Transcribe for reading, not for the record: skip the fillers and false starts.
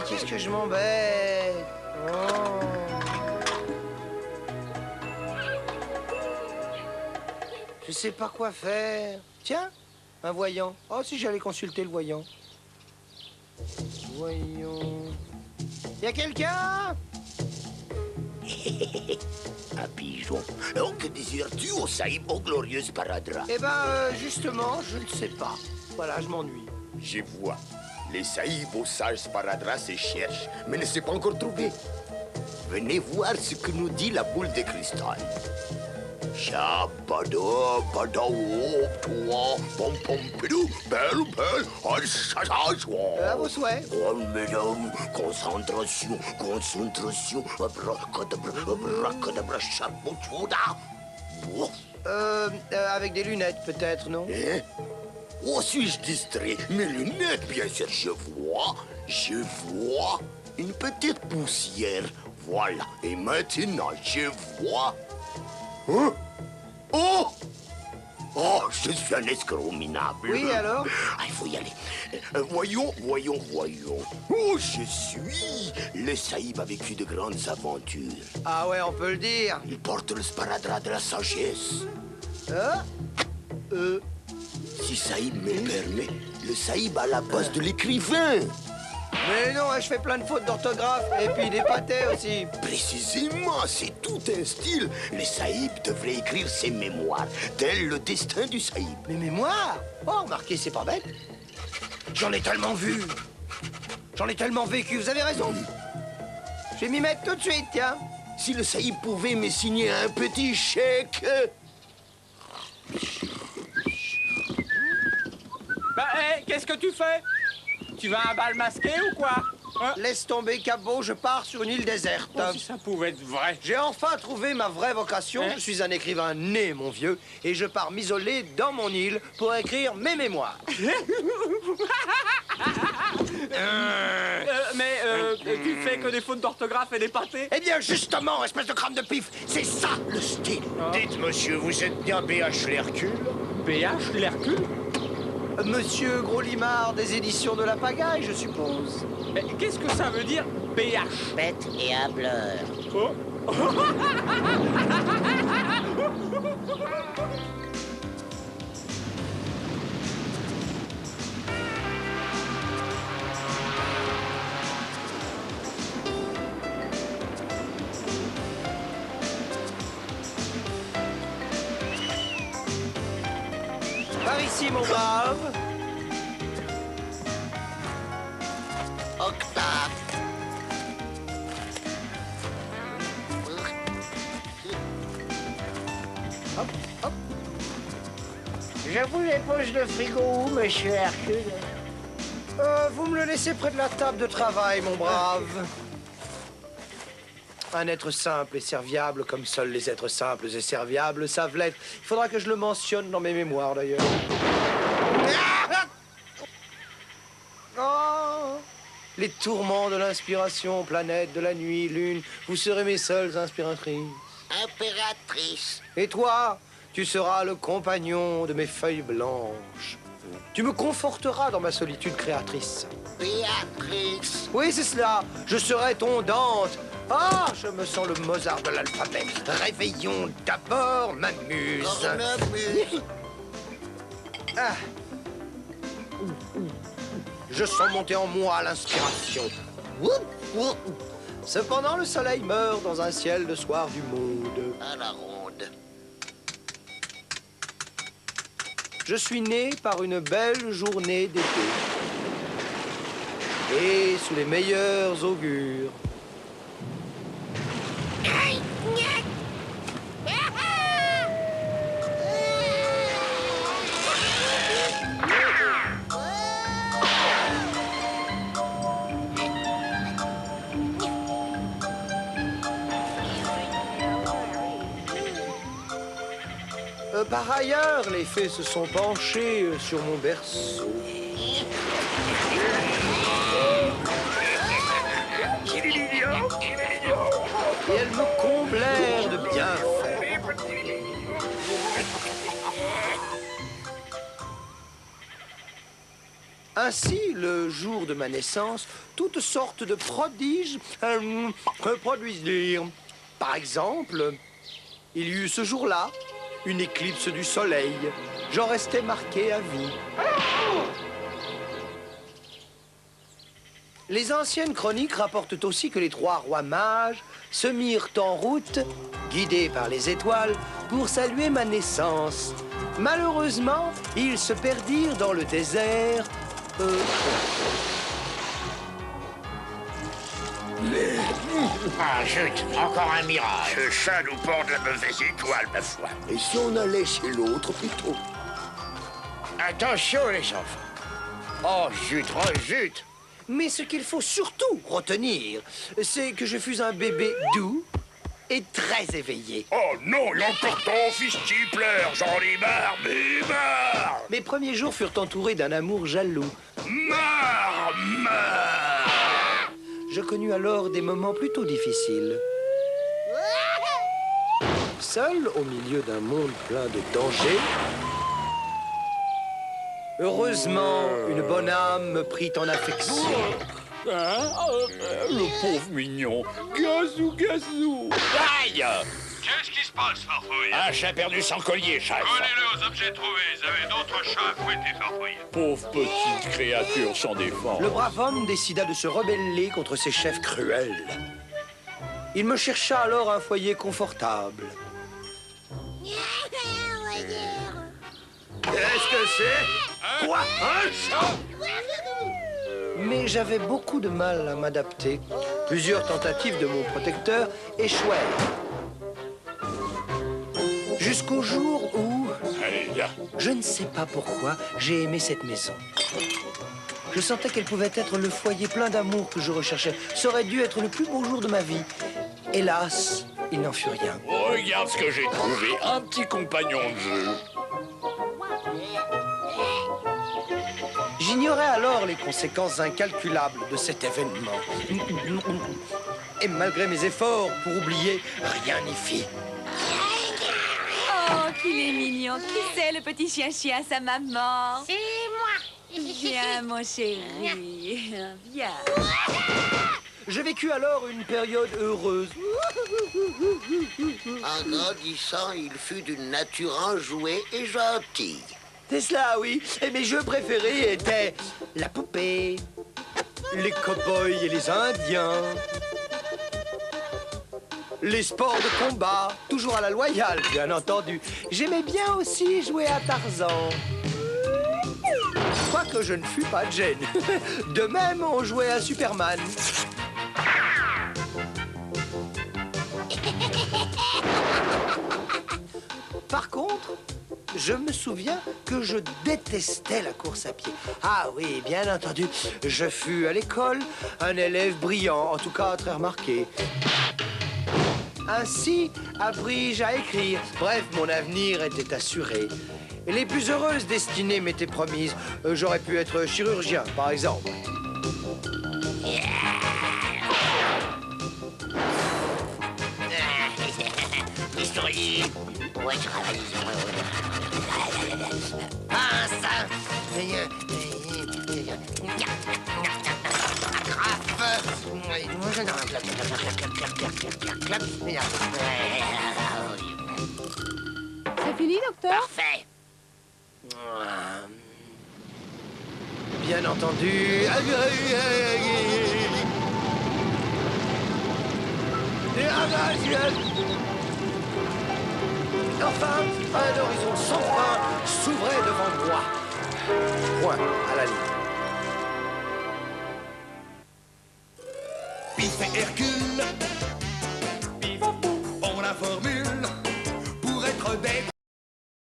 qu'est-ce que je m'embête. Oh. Je sais pas quoi faire. Tiens, un voyant. Oh, si j'allais consulter le voyant. Voyons. Y a quelqu'un? Un pigeon. Oh, que désires-tu au saïbo glorieuse paradra? Eh ben, justement, je ne sais pas. Voilà, je m'ennuie. Je vois. Les saïbos sages paradra se cherchent, mais ne s'est pas encore trouvé. Venez voir ce que nous dit la boule de cristal. Shabada, bada, wop, toi, pom, pom, pidou, belle, belle, À vos souhaits. Oh, mesdames, concentration, concentration, abracadabra, abracadabra, chabotouda. Avec des lunettes, peut-être, non? Hein? Oh, suis-je distrait? Mes lunettes, bien sûr, je vois une petite poussière. Voilà, et maintenant, je vois... Hein? Oh! Oh, je suis un escroc minable. Oui, alors? Ah, il faut y aller. Voyons. Oh, je suis le saïb a vécu de grandes aventures. Ah ouais, on peut le dire. Il porte le sparadrap de la sagesse. Hein? Si Saïb me permet, le Saïb a la base de l'écrivain. Mais non, je fais plein de fautes d'orthographe et puis des pâtés aussi. Précisément, c'est tout un style. Le Saïb devrait écrire ses mémoires, tel le destin du Saïb. Mes mémoires? Oh, remarquez, c'est pas bête. J'en ai tellement vu. J'en ai tellement vécu, vous avez raison. Je vais m'y mettre tout de suite, tiens. Si le Saïb pouvait me signer un petit chèque... Bah, hé, qu'est-ce que tu fais? Tu vas à un bal masqué ou quoi? Hein? Laisse tomber, Cabot, je pars sur une île déserte. Oh, si ça pouvait être vrai. J'ai enfin trouvé ma vraie vocation. Hein? Je suis un écrivain né, mon vieux, et je pars m'isoler dans mon île pour écrire mes mémoires. Tu fais que des fautes d'orthographe et des pâtés? Eh bien, justement, espèce de crâne de pif, c'est ça le style. Dites, monsieur, vous êtes bien B.H. l'Hercule? BH, l'Hercule? Monsieur Gros-Limard des éditions de la Pagaille, je suppose. Qu'est-ce que ça veut dire, BH? Bête et hableur. Oh. Par ici, mon brave. Octave. Hop, hop. Je vous dépose le frigo où, monsieur Hercule? Vous me le laissez près de la table de travail, mon brave. Un être simple et serviable comme seuls les êtres simples et serviables savent l'être. Il faudra que je le mentionne dans mes mémoires, d'ailleurs. Oh, les tourments de l'inspiration, planète de la nuit, lune, vous serez mes seules inspiratrices. Impératrice. Et toi, tu seras le compagnon de mes feuilles blanches. Tu me conforteras dans ma solitude créatrice. Béatrice. Oui, c'est cela. Je serai ton Dante. Ah, je me sens le Mozart de l'alphabet. Réveillons d'abord ma muse. Cornemuse. Ah. Je sens monter en moi l'inspiration. Cependant, le soleil meurt dans un ciel de soir du monde. À la ronde. Je suis né par une belle journée d'été. Et sous les meilleurs augures. Par ailleurs, les fées se sont penchées sur mon berceau. Et elles me comblèrent de bienfaits. Ainsi, le jour de ma naissance, toutes sortes de prodiges produisirent. Par exemple, il y eut ce jour-là une éclipse du soleil. J'en restais marqué à vie. Les anciennes chroniques rapportent aussi que les 3 rois mages se mirent en route, guidés par les étoiles, pour saluer ma naissance. Malheureusement, ils se perdirent dans le désert. Ah, zut, encore un mirage. Ce chat nous porte la mauvaise étoile, ma foi. Et si on allait chez l'autre plutôt? Attention, les enfants. Oh, zut, oh, zut. Mais ce qu'il faut surtout retenir, c'est que je fus un bébé doux et très éveillé. Oh non, et encore ton fils qui pleure, j'en ai marre, mais marre. Mes premiers jours furent entourés d'un amour jaloux. Marre. Je connus alors des moments plutôt difficiles. Seul au milieu d'un monde plein de dangers, heureusement, une bonne âme me prit en affection. Hein? Le pauvre mignon. Gazou, gazou. Aïe. Qu'est-ce qui se passe, Farfouille? Un chat perdu sans collier, chef. Collez-le aux objets trouvés. Vous avez d'autres chats à fouetter, Farfouille. Pauvre petite créature sans défense. Le brave homme décida de se rebeller contre ses chefs cruels. Il me chercha alors un foyer confortable. Qu'est-ce que c'est? Quoi? Un chat? Mais j'avais beaucoup de mal à m'adapter. Plusieurs tentatives de mon protecteur échouèrent. Jusqu'au jour où, je ne sais pas pourquoi, j'ai aimé cette maison. Je sentais qu'elle pouvait être le foyer plein d'amour que je recherchais. Ça aurait dû être le plus beau jour de ma vie. Hélas, il n'en fut rien. Regarde ce que j'ai trouvé. Un petit compagnon de jeu. J'ignorais alors les conséquences incalculables de cet événement. Et malgré mes efforts pour oublier, rien n'y fit. Oh, qu'il est mignon. Qui c'est le petit chien-chien, sa maman? C'est moi. Viens, mon chéri. Viens. Je vécus alors une période heureuse. En grandissant, il fut d'une nature enjouée et gentille. C'est cela, oui. Et mes jeux préférés étaient la poupée, les cow-boys et les Indiens, les sports de combat, toujours à la loyale, bien entendu. J'aimais bien aussi jouer à Tarzan. Quoique je ne fus pas de gêne. De même, on jouait à Superman. Par contre, je me souviens que je détestais la course à pied. Ah oui, bien entendu, je fus à l'école un élève brillant, en tout cas très remarqué. Ainsi appris-je à écrire. Bref, mon avenir était assuré. Et les plus heureuses destinées m'étaient promises. J'aurais pu être chirurgien, par exemple. Historier. Ouais, je travaille. C'est fini, docteur? Parfait. Bien entendu. Enfin, un horizon sans fin s'ouvrait devant moi. Point à la ligne. Pif et Hercule